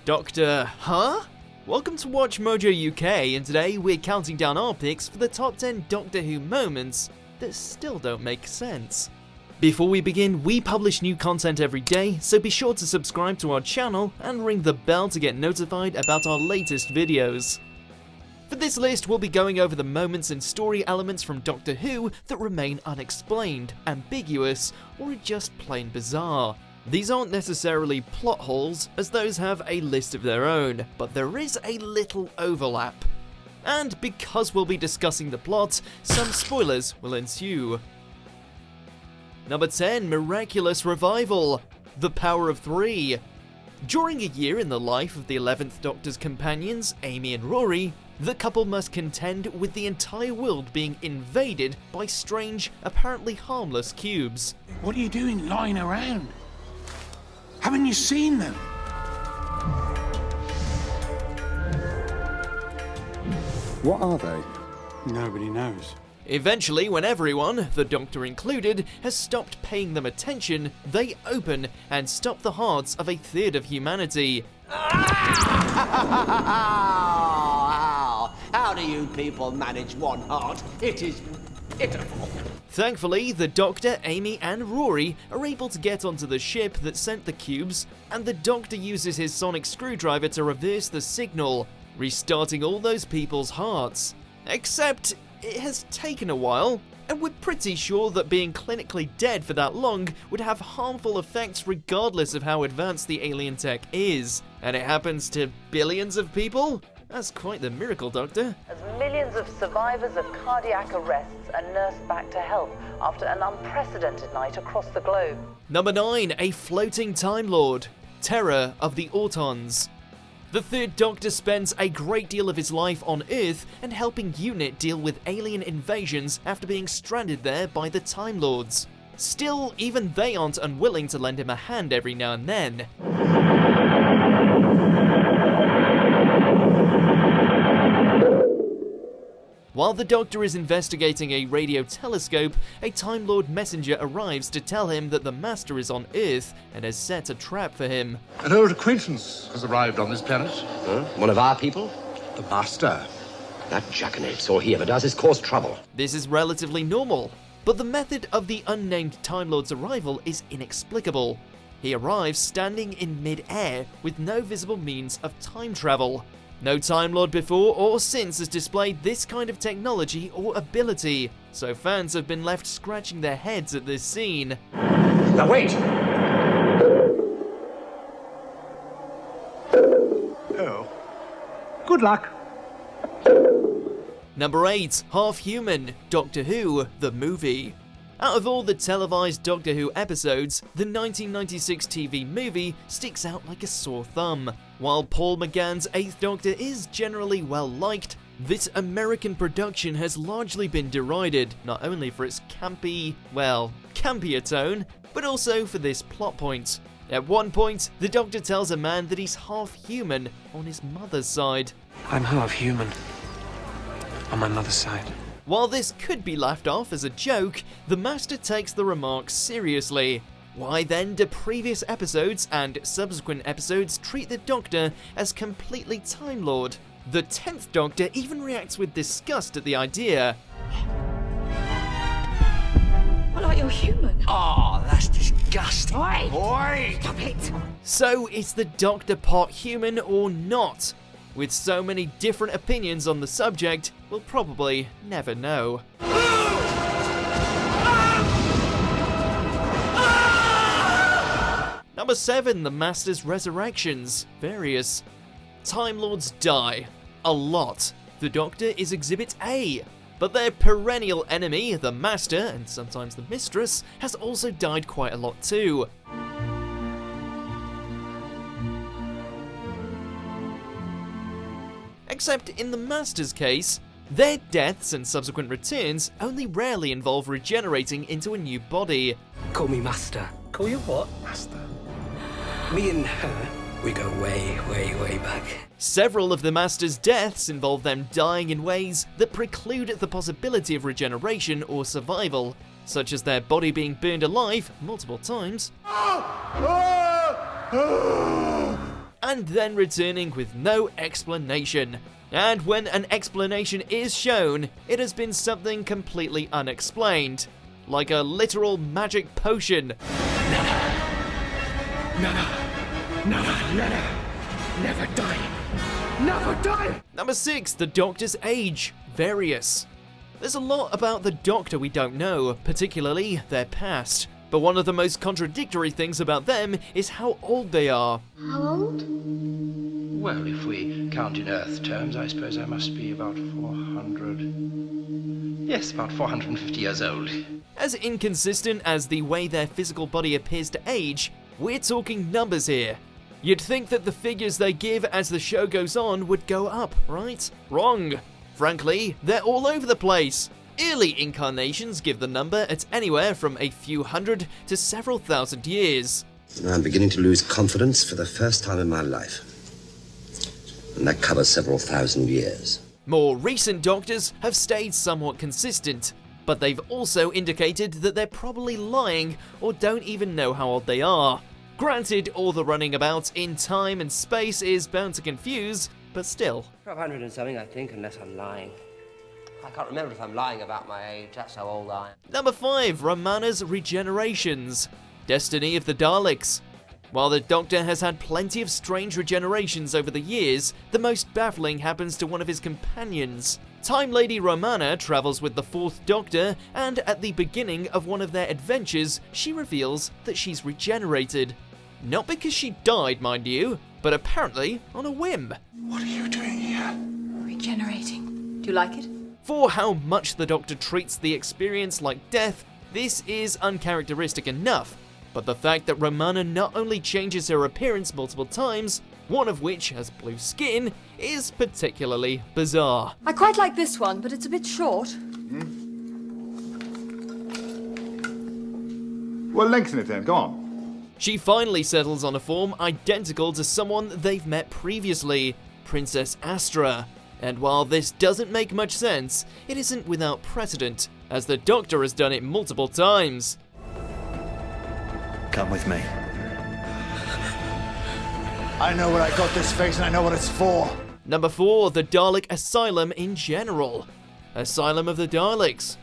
Doctor, huh? Welcome to WatchMojo UK, and today we're counting down our picks for the top 10 Doctor Who moments that still don't make sense. Before we begin, we publish new content every day, so be sure to subscribe to our channel and ring the bell to get notified about our latest videos. For this list, we'll be going over the moments and story elements from Doctor Who that remain unexplained, ambiguous, or are just plain bizarre. These aren't necessarily plot holes, as those have a list of their own, but there is a little overlap. And because we'll be discussing the plot, some spoilers will ensue. Number 10, Miraculous Revival, The Power of Three. During a year in the life of the 11th Doctor's companions, Amy and Rory, the couple must contend with the entire world being invaded by strange, apparently harmless cubes. What are you doing lying around? Haven't you seen them? What are they? Nobody knows. Eventually, when everyone, the Doctor included, has stopped paying them attention, they open and stop the hearts of a third of humanity. How do you people manage one heart? It is pitiful. Thankfully, the Doctor, Amy and Rory are able to get onto the ship that sent the cubes, and the Doctor uses his sonic screwdriver to reverse the signal, restarting all those people's hearts. Except, it has taken a while, and we're pretty sure that being clinically dead for that long would have harmful effects regardless of how advanced the alien tech is. And it happens to billions of people? That's quite the miracle, Doctor. As millions of survivors of cardiac arrests are nursed back to health after an unprecedented night across the globe. Number 9, a floating Time Lord, Terror of the Autons. The third Doctor spends a great deal of his life on Earth and helping UNIT deal with alien invasions after being stranded there by the Time Lords. Still, even they aren't unwilling to lend him a hand every now and then. While the Doctor is investigating a radio telescope, a Time Lord messenger arrives to tell him that the Master is on Earth and has set a trap for him. An old acquaintance has arrived on this planet. Huh? One of our people? The Master. That jackanapes, all he ever does is cause trouble. This is relatively normal, but the method of the unnamed Time Lord's arrival is inexplicable. He arrives standing in mid-air with no visible means of time travel. No Time Lord before or since has displayed this kind of technology or ability, so fans have been left scratching their heads at this scene. Now wait! Oh. Good luck. Number 8, Half Human, Doctor Who, the movie. Out of all the televised Doctor Who episodes, the 1996 TV movie sticks out like a sore thumb. While Paul McGann's 8th Doctor is generally well liked, this American production has largely been derided, not only for its campier tone, but also for this plot point. At one point, the Doctor tells a man that he's half human on his mother's side. I'm half human on my mother's side. While this could be laughed off as a joke, the Master takes the remark seriously. Why then do previous episodes and subsequent episodes treat the Doctor as completely Time Lord? The 10th Doctor even reacts with disgust at the idea. Well, like you're human. Oh, that's disgusting. Oi! Oi! Stop it! So is the Doctor part human or not? With so many different opinions on the subject, we'll probably never know. Number 7, the Master's Resurrections. Various. Time Lords die. A lot. The Doctor is Exhibit A. But their perennial enemy, the Master, and sometimes the Mistress, has also died quite a lot too. Except in the Master's case, their deaths and subsequent returns only rarely involve regenerating into a new body. Call me Master. Call you what? Master. Me and her, we go way, way, way back. Several of the Master's deaths involve them dying in ways that preclude the possibility of regeneration or survival, such as their body being burned alive multiple times, and then returning with no explanation. And when an explanation is shown, it has been something completely unexplained, like a literal magic potion. Never die. Never die. Number 6, the Doctor's age, various. There's a lot about the Doctor we don't know, particularly their past. But one of the most contradictory things about them is how old they are. How old? Well, if we count in Earth terms, I suppose I must be about 400... Yes, about 450 years old. As inconsistent as the way their physical body appears to age, we're talking numbers here. You'd think that the figures they give as the show goes on would go up, right? Wrong. Frankly, they're all over the place. Early incarnations give the number at anywhere from a few hundred to several thousand years. I'm beginning to lose confidence for the first time in my life. And that covers several thousand years. More recent Doctors have stayed somewhat consistent, but they've also indicated that they're probably lying or don't even know how old they are. Granted, all the running about in time and space is bound to confuse, but still. 1,200 and something, I think, unless I'm lying. I can't remember if I'm lying about my age, that's how old I am. Number 5, Romana's Regenerations. Destiny of the Daleks. While the Doctor has had plenty of strange regenerations over the years, the most baffling happens to one of his companions. Time Lady Romana travels with the 4th Doctor, and at the beginning of one of their adventures, she reveals that she's regenerated. Not because she died, mind you, but apparently on a whim. What are you doing here? Regenerating. Do you like it? For how much the Doctor treats the experience like death, this is uncharacteristic enough. But the fact that Romana not only changes her appearance multiple times, one of which has blue skin, is particularly bizarre. I quite like this one, but it's a bit short. Well, lengthen it then, go on. She finally settles on a form identical to someone they've met previously, Princess Astra. And while this doesn't make much sense, it isn't without precedent, as the Doctor has done it multiple times. Come with me. I know where I got this face and I know what it's for. Number 4, the Dalek Asylum in general. Asylum of the Daleks.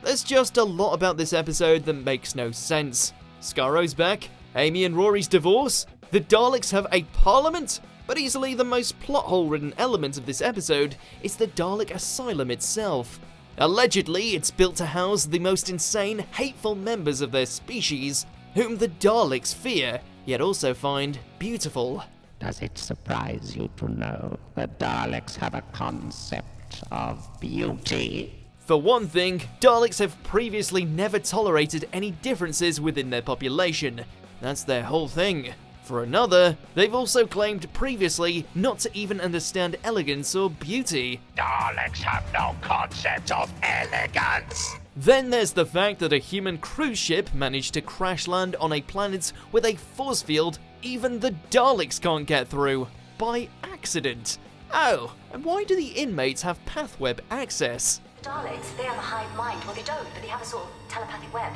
There's just a lot about this episode that makes no sense. Scarro's back, Amy and Rory's divorce, the Daleks have a parliament, but easily the most plot-hole-ridden element of this episode is the Dalek Asylum itself. Allegedly, it's built to house the most insane, hateful members of their species, whom the Daleks fear, yet also find beautiful. Does it surprise you to know that Daleks have a concept of beauty? For one thing, Daleks have previously never tolerated any differences within their population. That's their whole thing. For another, they've also claimed previously not to even understand elegance or beauty. Daleks have no concept of elegance. Then there's the fact that a human cruise ship managed to crash land on a planet with a force field even the Daleks can't get through, by accident. Oh, and why do the inmates have pathweb access? The Daleks, they have a hive mind. Well, they don't, but they have a sort of telepathic web.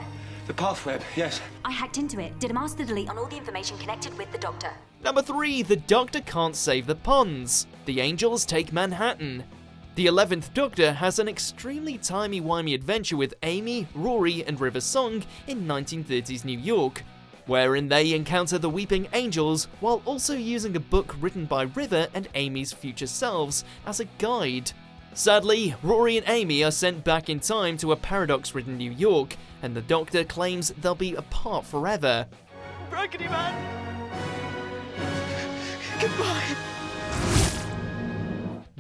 The pathweb, yes. I hacked into it, did a master delete on all the information connected with the Doctor. Number 3, the Doctor can't save the Ponds. The Angels take Manhattan. The 11th Doctor has an extremely timey-wimey adventure with Amy, Rory and River Song in 1930s New York, wherein they encounter the Weeping Angels while also using a book written by River and Amy's future selves as a guide. Sadly, Rory and Amy are sent back in time to a paradox-ridden New York, and the Doctor claims they'll be apart forever. Broccoli Man! Goodbye!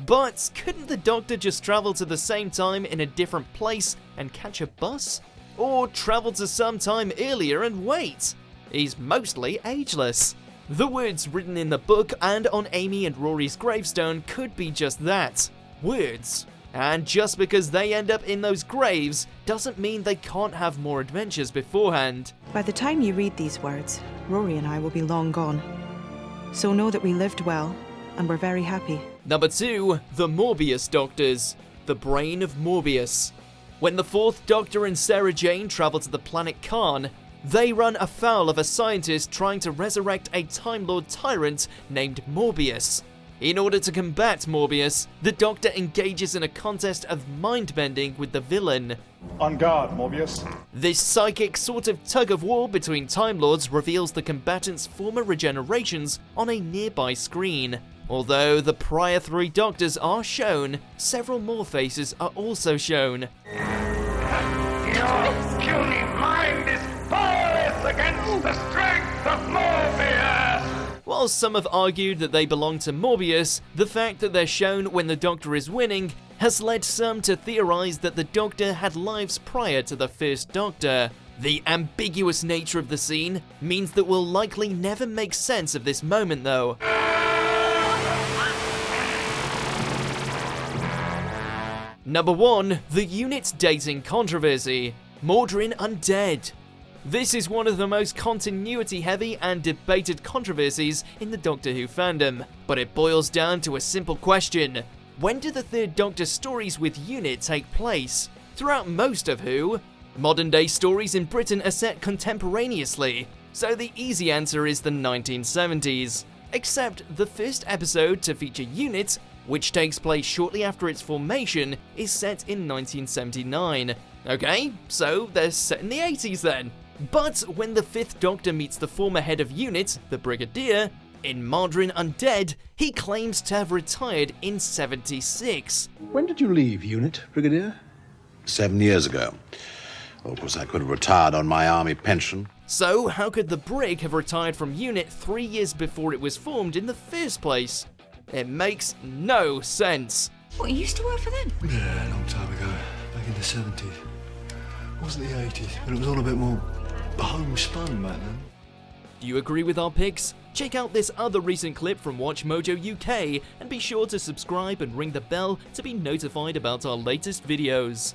But couldn't the Doctor just travel to the same time in a different place and catch a bus? Or travel to some time earlier and wait? He's mostly ageless. The words written in the book and on Amy and Rory's gravestone could be just that. Words. And just because they end up in those graves doesn't mean they can't have more adventures beforehand. By the time you read these words, Rory and I will be long gone. So know that we lived well and we're very happy. Number 2, the Morbius Doctors. The brain of Morbius. When the 4th Doctor and Sarah Jane travel to the planet Khan, They run afoul of a scientist trying to resurrect a Time Lord tyrant named Morbius. In order to combat Morbius, the Doctor engages in a contest of mind-bending with the villain. On guard, Morbius. This psychic sort of tug-of-war between Time Lords reveals the combatants' former regenerations on a nearby screen. Although the prior 3 Doctors are shown, several more faces are also shown. Your puny mind is powerless against the strength of Morbius! While some have argued that they belong to Morbius, the fact that they're shown when the Doctor is winning has led some to theorize that the Doctor had lives prior to the first Doctor. The ambiguous nature of the scene means that we'll likely never make sense of this moment though. Number 1. The unit dating controversy. Mawdryn Undead. This is one of the most continuity-heavy and debated controversies in the Doctor Who fandom, but it boils down to a simple question. When do the third Doctor stories with UNIT take place? Throughout most of Who, modern-day stories in Britain are set contemporaneously, so the easy answer is the 1970s. Except the first episode to feature UNIT, which takes place shortly after its formation, is set in 1979. Okay, so they're set in the 80s then. But when the 5th Doctor meets the former head of UNIT, the Brigadier, in Mawdryn Undead, he claims to have retired in 76. When did you leave UNIT, Brigadier? 7 years ago. Well, of course, I could have retired on my army pension. So, how could the Brig have retired from UNIT 3 years before it was formed in the first place? It makes no sense. What, you used to work for them? Yeah, a long time ago. Back in the 70s. It wasn't the 80s, but it was all a bit more homespun back then. Do you agree with our picks? Check out this other recent clip from WatchMojo UK and be sure to subscribe and ring the bell to be notified about our latest videos.